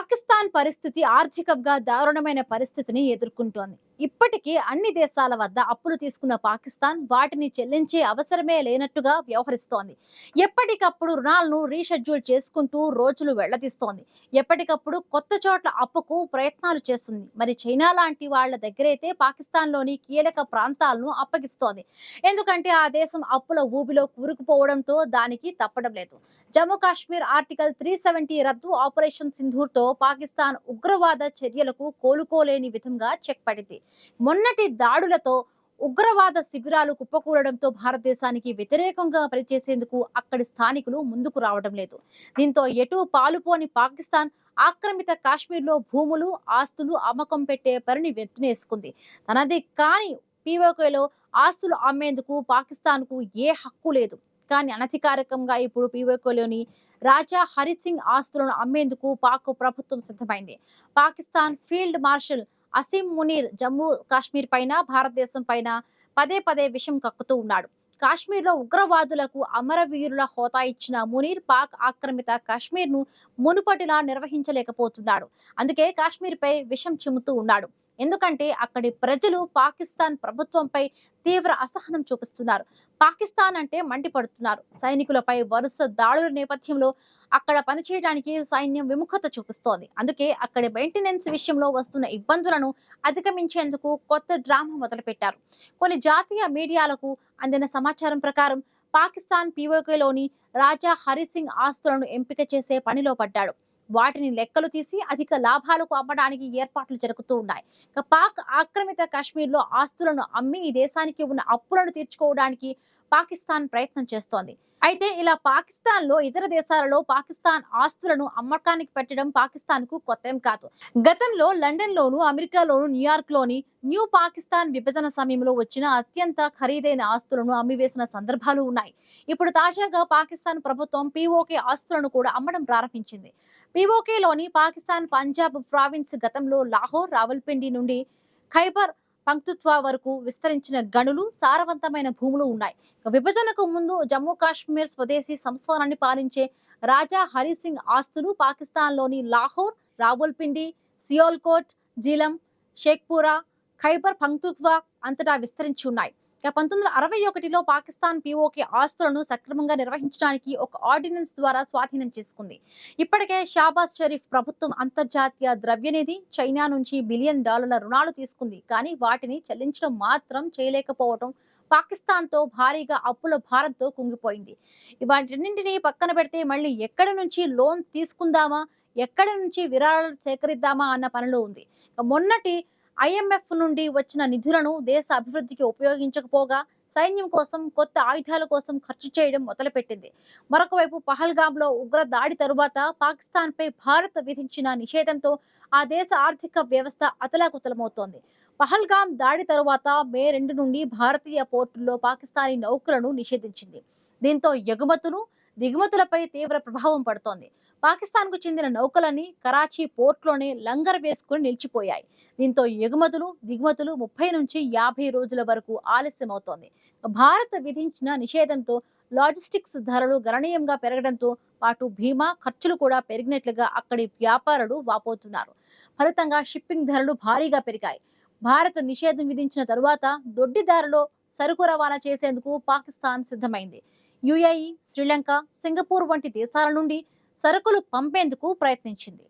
పాకిస్తాన్ పరిస్థితి ఆర్థికంగా దారుణమైన పరిస్థితిని ఎదుర్కొంటోంది. ఇప్పటికీ అన్ని దేశాల వద్ద అప్పులు తీసుకున్న పాకిస్తాన్ వాటిని చెల్లించే అవసరమే లేనట్టుగా వ్యవహరిస్తోంది. ఎప్పటికప్పుడు రుణాలను రీషెడ్యూల్ చేసుకుంటూ రోజులు వెళ్లదీస్తోంది. ఎప్పటికప్పుడు కొత్త చోట్ల అప్పుకు ప్రయత్నాలు చేస్తుంది. మరి చైనా లాంటి వాళ్ళ దగ్గరైతే పాకిస్తాన్లోని కీలక ప్రాంతాలను అప్పగిస్తోంది. ఎందుకంటే ఆ దేశం అప్పుల ఊబిలో కూరుకుపోవడంతో దానికి తప్పడం లేదు. జమ్మూ కాశ్మీర్ ఆర్టికల్ 370 రద్దు, ఆపరేషన్ సింధూర్తో పాకిస్తాన్ ఉగ్రవాద చర్యలకు కోలుకోలేని విధంగా చెక్ పడింది. మొన్నటి దాడులతో ఉగ్రవాద శిబిరాలు కుప్పకూలడంతో భారతదేశానికి వ్యతిరేకంగా పనిచేసేందుకు అక్కడి స్థానికులు ముందుకు రావడం లేదు. దీంతో ఎటు పాలుపోని పాకిస్తాన్ ఆక్రమిత కాశ్మీర్లో భూములు, ఆస్తులు అమ్మకం పెట్టే పనిని వెంటనేసుకుంది. తనది కాని పీఓకేలో ఆస్తులు అమ్మేందుకు పాకిస్తాన్కు ఏ హక్కు లేదు. కానీ అనధికారికంగా ఇప్పుడు పీఓకేలోని రాజా హరిసింగ్ ఆస్తులను అమ్మేందుకు పాక్ ప్రభుత్వం సిద్ధమైంది. పాకిస్తాన్ ఫీల్డ్ మార్షల్ అసీం మునీర్ జమ్మూ కాశ్మీర్ పైన, భారతదేశం పైన పదే పదే విషం కక్కుతూ ఉన్నాడు. కాశ్మీర్లో ఉగ్రవాదులకు అమరవీరుల హోదా ఇచ్చిన మునీర్ పాక్ ఆక్రమిత కాశ్మీర్ను మునుపటిలా నిర్వహించలేకపోతున్నాడు. అందుకే కాశ్మీర్పై విషం చిమ్ముతూ ఉన్నాడు. ఎందుకంటే అక్కడి ప్రజలు పాకిస్తాన్ ప్రభుత్వంపై తీవ్ర అసహనం చూపిస్తున్నారు. పాకిస్తాన్ అంటే మండిపడుతున్నారు. సైనికులపై వరుస దాడుల నేపథ్యంలో అక్కడ పనిచేయడానికి సైన్యం విముఖత చూపిస్తోంది. అందుకే అక్కడి మెయింటెనెన్స్ విషయంలో వస్తున్న ఇబ్బందులను అధిగమించేందుకు కొత్త డ్రామా మొదలుపెట్టారు. కొన్ని జాతీయ మీడియాలకు అందిన సమాచారం ప్రకారం పాకిస్తాన్ పీఓకేలోని రాజా హరిసింగ్ ఆస్తులను ఎంపిక చేసే పనిలో పడ్డాడు. వాటిని లెక్కలు తీసి అధిక లాభాలకు అమ్మడానికి ఏర్పాట్లు జరుగుతూ ఉన్నాయి. పాక్ ఆక్రమిత కాశ్మీర్లో ఆస్తులను అమ్మి ఈ దేశానికి ఉన్న అప్పులను తీర్చుకోవడానికి పాకిస్తాన్ ప్రయత్నం చేస్తోంది. అయితే ఇలా పాకిస్తాన్లో ఇతర దేశాలలో పాకిస్తాన్ ఆస్తులను అమ్మకానికి పెట్టడం పాకిస్తాన్కు కొత్తేం కాదు. గతంలో లండన్లోను, అమెరికాలోను, న్యూయార్క్లోని న్యూ పాకిస్తాన్ విభజన సమయంలో వచ్చిన అత్యంత ఖరీదైన ఆస్తులను అమ్మివేసిన సందర్భాలు ఉన్నాయి. ఇప్పుడు తాజాగా పాకిస్తాన్ ప్రభుత్వం పీఓకే ఆస్తులను కూడా అమ్మడం ప్రారంభించింది. పీఓకేలోని పాకిస్తాన్ పంజాబ్ ప్రావిన్స్ గతంలో లాహోర్, రావల్పిండి నుండి ఖైబర్ పంక్తుత్వా వరకు విస్తరించిన గనులు, సారవంతమైన భూములు ఉన్నాయి. విభజనకు ముందు జమ్మూ కాశ్మీర్ స్వదేశీ సంస్థానాన్ని పాలించే రాజా హరిసింగ్ ఆస్తులు పాకిస్తాన్లోని లాహోర్, రావల్పిండి, సియాల్కోట్, జీలం, షేక్పురా, ఖైబర్ పంక్తుత్వా అంతటా విస్తరించి ఉన్నాయి. 1961లో పాకిస్తాన్ పీఓకే ఆస్తులను సక్రమంగా నిర్వహించడానికి ఒక ఆర్డినెన్స్ ద్వారా స్వాధీనం చేసుకుంది. ఇప్పటికే షాబాజ్ షరీఫ్ ప్రభుత్వం అంతర్జాతీయ ద్రవ్యనిధి చైనా నుంచి $1 బిలియన్ రుణాలు తీసుకుంది. కానీ వాటిని చెల్లించడం మాత్రం చేయలేకపోవడం పాకిస్తాన్తో భారీగా అప్పుల భారంతో కుంగిపోయింది. వాటిన్నింటినీ పక్కన పెడితే మళ్ళీ ఎక్కడి నుంచి లోన్ తీసుకుందామా, ఎక్కడి నుంచి విరాళాలు సేకరిద్దామా అన్న పనిలో ఉంది. మొన్నటి IMF నుండి వచ్చిన నిధులను దేశ అభివృద్ధికి ఉపయోగించకపోగా సైన్యం కోసం, కొత్త ఆయుధాల కోసం ఖర్చు చేయడం మొదలుపెట్టింది. మరొక వైపు పహల్గామ్లో ఉగ్ర దాడి తరువాత పాకిస్తాన్పై భారత్ విధించిన నిషేధంతో ఆ దేశ ఆర్థిక వ్యవస్థ అతలాకుతలమవుతోంది. పహల్గామ్ దాడి తరువాత మే 2 నుండి భారతీయ పోర్టుల్లో పాకిస్తానీ నౌకలను నిషేధించింది. దీంతో ఎగుమతులు, దిగుమతులపై తీవ్ర ప్రభావం పడుతోంది. పాకిస్తాన్కు చెందిన నౌకలన్నీ కరాచీ పోర్టులోనే లంగర్ వేసుకుని నిలిచిపోయాయి. దీంతో ఎగుమతులు, దిగుమతులు 30 నుంచి 50 రోజుల వరకు ఆలస్యమవుతోంది. భారత్ విధించిన నిషేధంతో లాజిస్టిక్స్ ధరలు గణనీయంగా పెరగడంతో పాటు బీమా ఖర్చులు కూడా పెరిగినట్లుగా అక్కడి వ్యాపారులు వాపోతున్నారు. ఫలితంగా షిప్పింగ్ ధరలు భారీగా పెరిగాయి. భారత్ నిషేధం విధించిన తరువాత దొడ్డిదారిలో సరుకు రవాణా చేసేందుకు పాకిస్తాన్ సిద్ధమైంది. UAE, శ్రీలంక, సింగపూర్ వంటి దేశాల నుండి సరుకులు పంపేందుకు ప్రయత్నించింది.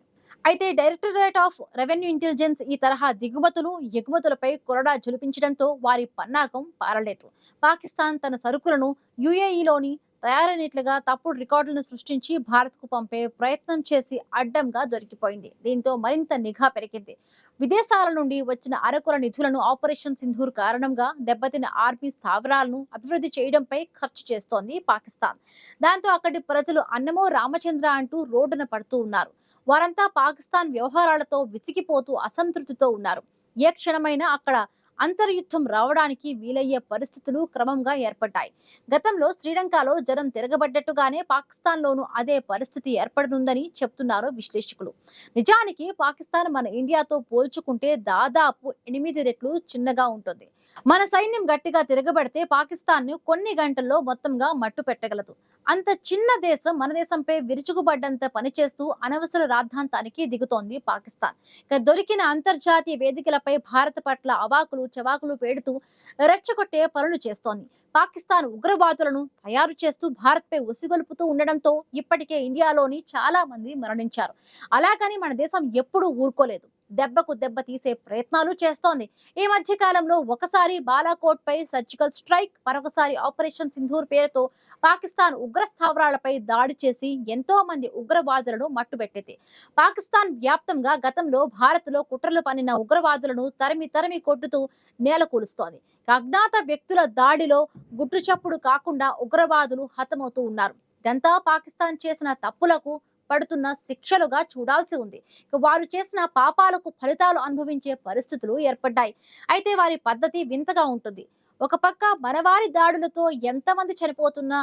అయితే డైరెక్టరేట్ ఆఫ్ రెవెన్యూ ఇంటెలిజెన్స్ ఈ తరహా దిగుమతులు, ఎగుమతులపై కొరడా జులిపించడంతో వారి పన్నాగం పారలేదు. పాకిస్తాన్ తన సరుకులను UAEలోని తయారైనట్లుగా తప్పుడు రికార్డులను సృష్టించి భారత్కు పంపే ప్రయత్నం చేసి అడ్డంగా దొరికిపోయింది. దీంతో మరింత నిఘా పెరిగింది. విదేశాల నుండి వచ్చిన అరకొర నిధులను ఆపరేషన్ సింధూర్ కారణంగా దెబ్బతిన్న ఆర్మీ స్థావరాలను అభివృద్ధి చేయడంపై ఖర్చు చేస్తోంది పాకిస్తాన్. దాంతో అక్కడి ప్రజలు అన్నమో రామచంద్ర అంటూ రోడ్డున పడుతూ ఉన్నారు. వారంతా పాకిస్తాన్ వ్యవహారాలతో విసిగిపోతూ అసంతృప్తితో ఉన్నారు. ఏ క్షణమైనా అక్కడ అంతర్యుద్ధం రావడానికి వీలయ్యే పరిస్థితులు క్రమంగా ఏర్పడ్డాయి. గతంలో శ్రీలంకలో జనం తిరగబడ్డట్టుగానే పాకిస్తాన్లోనూ అదే పరిస్థితి ఏర్పడనుందని చెప్తున్నారు విశ్లేషకులు. నిజానికి పాకిస్తాన్ మన ఇండియాతో పోల్చుకుంటే దాదాపు 8 రెట్లు చిన్నగా ఉంటుంది. మన సైన్యం గట్టిగా తిరగబడితే పాకిస్తాన్‌ను కొన్ని గంటల్లో మొత్తంగా మట్టుపెట్టగలదు. అంత చిన్న దేశం మన దేశంపై విరుచుకుపడ్డంత పనిచేస్తూ అనవసర రాద్ధాంతానికి దిగుతోంది పాకిస్తాన్. ఇక దొరికిన అంతర్జాతీయ వేదికలపై భారత్ పట్ల అవాకులు చవాకులు పేడుతూ రెచ్చగొట్టే పనులు చేస్తోంది. పాకిస్తాన్ ఉగ్రవాదులను తయారు చేస్తూ భారత్‌పై ఉసిగొల్పుతూ ఉండడంతో ఇప్పటికే ఇండియాలోని చాలా మంది మరణించారు. అలాగని మన దేశం ఎప్పుడూ ఊరుకోలేదు. దెబ్బకు దెబ్బ తీసే ప్రయత్నాలు చేస్తోంది. ఈ మధ్య కాలంలో ఒకసారి బాలాకోట్ పై సర్జికల్ స్ట్రైక్, మరొకసారి ఆపరేషన్ సింధూర్ పేరుతో పాకిస్తాన్ ఉగ్ర స్థావరాలపై దాడి చేసి ఎంతో మంది ఉగ్రవాదులను మట్టుబెట్టింది. పాకిస్తాన్ వ్యాప్తంగా గతంలో భారత్ లో కుట్రలు పన్నిన ఉగ్రవాదులను తరిమి తరిమి కొట్టుతూ నేలకూలుస్తోంది. అజ్ఞాత వ్యక్తుల దాడిలో గుట్టు చప్పుడు కాకుండా ఉగ్రవాదులు హతమవుతూ ఉన్నారు. ఇదంతా పాకిస్తాన్ చేసిన తప్పులకు పడుతున్న శిక్షలుగా చూడాల్సి ఉంది. వారు చేసిన పాపాలకు ఫలితాలు అనుభవించే పరిస్థితులు ఏర్పడ్డాయి. అయితే వారి పద్ధతి వింతగా ఉంటుంది. ఒక పక్క మనవారి దాడులతో ఎంతమంది చనిపోతున్నా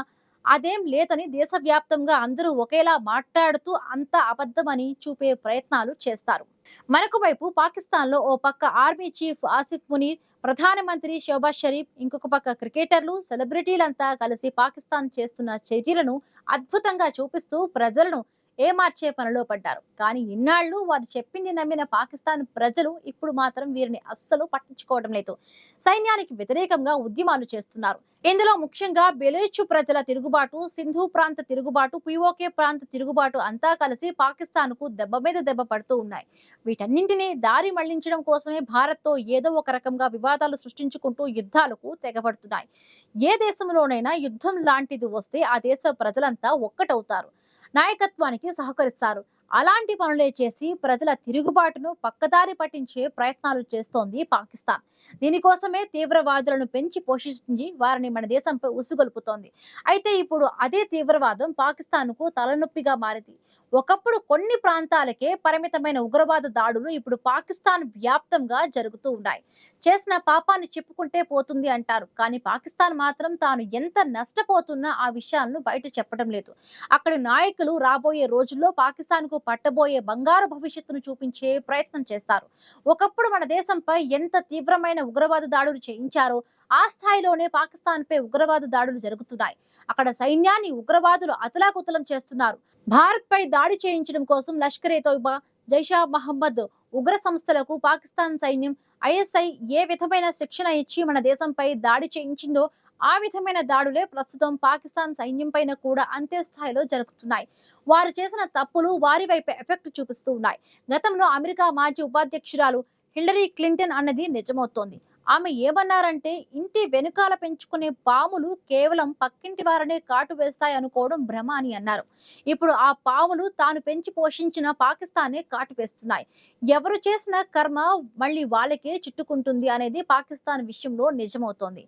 అదేం లేదని దేశవ్యాప్తంగా అందరూ ఒకేలా మాట్లాడుతూ అంత అబద్ధమని చూపే ప్రయత్నాలు చేస్తారు. మరొక వైపు పాకిస్తాన్ లో ఓ పక్క ఆర్మీ చీఫ్ ఆసిఫ్ మునీర్, ప్రధానమంత్రి షహబాజ్ షరీఫ్, ఇంకొక పక్క క్రికెటర్లు, సెలబ్రిటీలంతా కలిసి పాకిస్తాన్ చేస్తున్న చర్యలను అద్భుతంగా చూపిస్తూ ప్రజలను ఏమార్చే పనిలో పడ్డారు. కానీ ఇన్నాళ్లు వారు చెప్పింది నమ్మిన పాకిస్తాన్ ప్రజలు ఇప్పుడు మాత్రం వీరిని అస్సలు పట్టించుకోవడం లేదు. సైన్యానికి వ్యతిరేకంగా ఉద్యమాలు చేస్తున్నారు. ఇందులో ముఖ్యంగా బెలూచ్ ప్రజల తిరుగుబాటు, సింధు ప్రాంత తిరుగుబాటు, పిఓకే ప్రాంత తిరుగుబాటు అంతా కలిసి పాకిస్తాన్ కు దెబ్బ మీద దెబ్బ పడుతూ ఉన్నాయి. వీటన్నింటినీ దారి మళ్లించడం కోసమే భారత్ తో ఏదో ఒక రకంగా వివాదాలు సృష్టించుకుంటూ యుద్ధాలకు తెగబడుతున్నాయి. ఏ దేశంలోనైనా యుద్ధం లాంటిది వస్తే ఆ దేశ ప్రజలంతా ఒక్కటవుతారు, నాయకత్వానికి సహకరిస్తారు. అలాంటి పనులే చేసి ప్రజల తిరుగుబాటును పక్కదారి పట్టించే ప్రయత్నాలు చేస్తోంది పాకిస్తాన్. దీనికోసమే తీవ్రవాదులను పెంచి పోషించి వారిని మన దేశంపై ఉసుగొల్పుతోంది. అయితే ఇప్పుడు అదే తీవ్రవాదం పాకిస్తాన్కు తలనొప్పిగా మారింది. ఒకప్పుడు కొన్ని ప్రాంతాలకే పరిమితమైన ఉగ్రవాద దాడులు ఇప్పుడు పాకిస్తాన్ వ్యాప్తంగా జరుగుతూ ఉన్నాయి. చేసిన పాపాన్ని చెప్పుకుంటే పోతుంది అంటారు. కానీ పాకిస్తాన్ మాత్రం తాను ఎంత నష్టపోతున్నా ఆ విషయాలను బయట చెప్పడం లేదు. అక్కడి నాయకులు రాబోయే రోజుల్లో పాకిస్తాన్కు పట్టబోయే బంగారు భవిష్యత్తును చూపించే ప్రయత్నం చేస్తారు. ఒకప్పుడు మన దేశంపై ఎంత తీవ్రమైన ఉగ్రవాద దాడులు చేయించారో ఆ స్థాయిలోనే పాకిస్తాన్ పై ఉగ్రవాద దాడులు జరుగుతున్నాయి. అక్కడ సైన్యాన్ని ఉగ్రవాదులు అతలాకుతలం చేస్తున్నారు. భారత్ పై దాడి చేయించడం కోసం లష్కరే తోయిబా, జైషా మహమ్మద్ ఉగ్ర సంస్థలకు పాకిస్తాన్ సైన్యం, ఐఎస్ఐ ఏ విధమైన శిక్షణ ఇచ్చి మన దేశంపై దాడి చేయించిందో ఆ విధమైన దాడులే ప్రస్తుతం పాకిస్తాన్ సైన్యం పైన కూడా అంతే స్థాయిలో జరుగుతున్నాయి. వారు చేసిన తప్పులు వారి వైపు ఎఫెక్ట్ చూపిస్తూ ఉన్నాయి. గతంలో అమెరికా మాజీ ఉపాధ్యక్షురాలు హిల్లరీ క్లింటన్ అన్నది నిజమవుతోంది. ఆమె ఏమన్నారంటే, ఇంటి వెనుకాల పెంచుకునే పాములు కేవలం పక్కింటి వారనే కాటు వేస్తాయి అనుకోవడం భ్రమ అని అన్నారు. ఇప్పుడు ఆ పాములు తాను పెంచి పోషించిన పాకిస్తానే కాటు వేస్తున్నాయి. ఎవరు చేసిన కర్మ మళ్ళీ వాళ్ళకే చుట్టుకుంటుంది అనేది పాకిస్తాన్ విషయంలో నిజమవుతోంది.